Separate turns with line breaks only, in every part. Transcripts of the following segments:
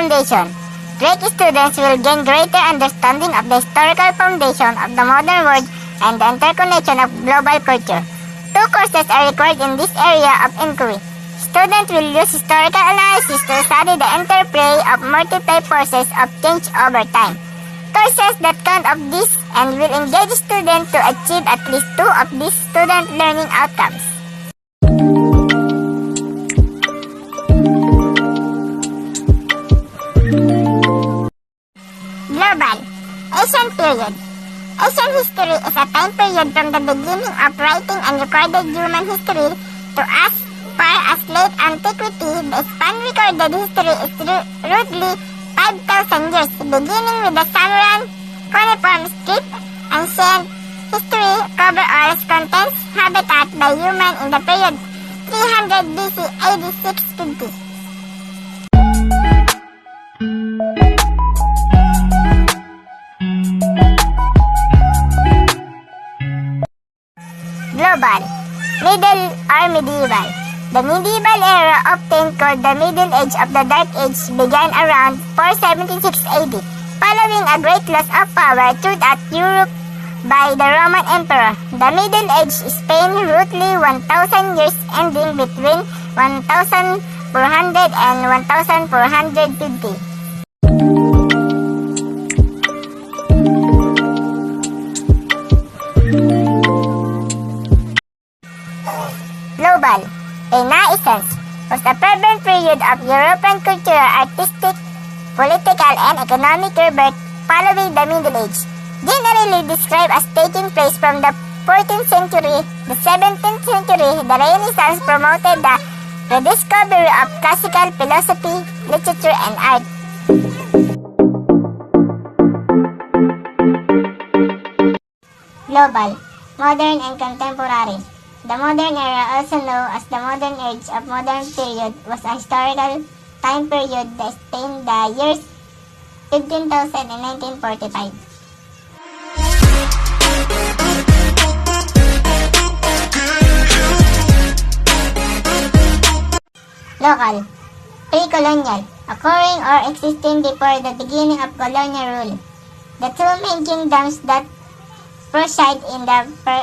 Foundation. Great students will gain greater understanding of the historical foundation of the modern world and the interconnection of global culture. 2 courses are required in this area of inquiry. Students will use historical analysis to study the interplay of multiple forces of change over time. Courses that count of this and will engage students to achieve at least 2 of these student learning outcomes. Global Ancient Period. Ancient history is a time period from the beginning of writing and recorded human history to as far as late antiquity. The span recorded history is roughly 5,000 years, beginning with the Sumerian cuneiform script. Ancient history cover all contents habitat by human in the period 300 BC AD 650. Global Middle or Medieval. The medieval era, often called the Middle Age of the Dark Age, began around 476 AD, following a great loss of power throughout Europe by the Roman Emperor. The Middle Age spanned roughly 1,000 years, ending between 1,400 and 1,450. Global Renaissance was a fervent period of European cultural, artistic, political, and economic rebirth following the Middle Age, generally described as taking place from the 14th century to the 17th century. The Renaissance promoted the rediscovery of classical philosophy, literature, and art. Global Modern and Contemporary. The modern era, also known as the modern age of modern period, was a historical time period that spanned the years 15,000 and 1945. Local Pre-colonial, occurring or existing before the beginning of colonial rule. The 2 main kingdoms that preside in the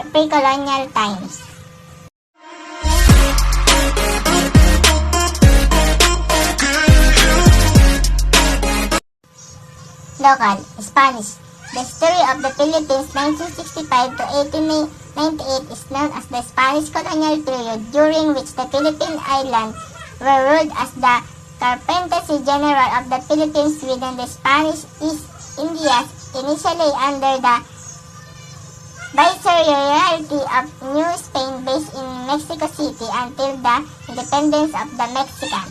pre-colonial times. Local Spanish. The history of the Philippines 1965 to 1898 is known as the Spanish colonial period, during which the Philippine Islands were ruled as the Carpentacy General of the Philippines within the Spanish East Indies, initially under the viceroyalty of New Spain based in Mexico City until the independence of the Mexicans.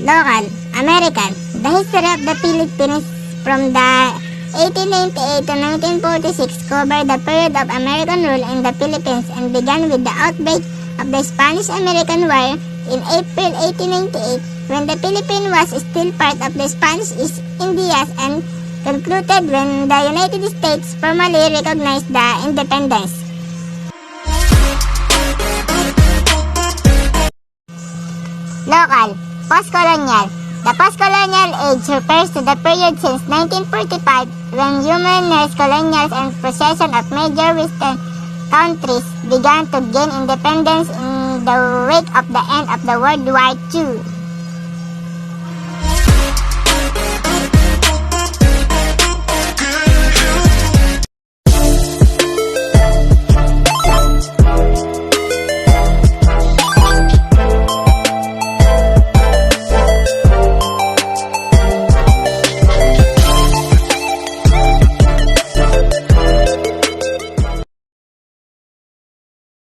Local American. The history of the Philippines from the 1898 to 1946 covered the period of American rule in the Philippines and began with the outbreak of the Spanish-American War in April 1898, when the Philippines was still part of the Spanish East Indies, and concluded when the United States formally recognized the independence. Local Postcolonial. The postcolonial age refers to the period since 1945 when numerous colonials and possessions of major Western countries began to gain independence in the wake of the end of the World War II.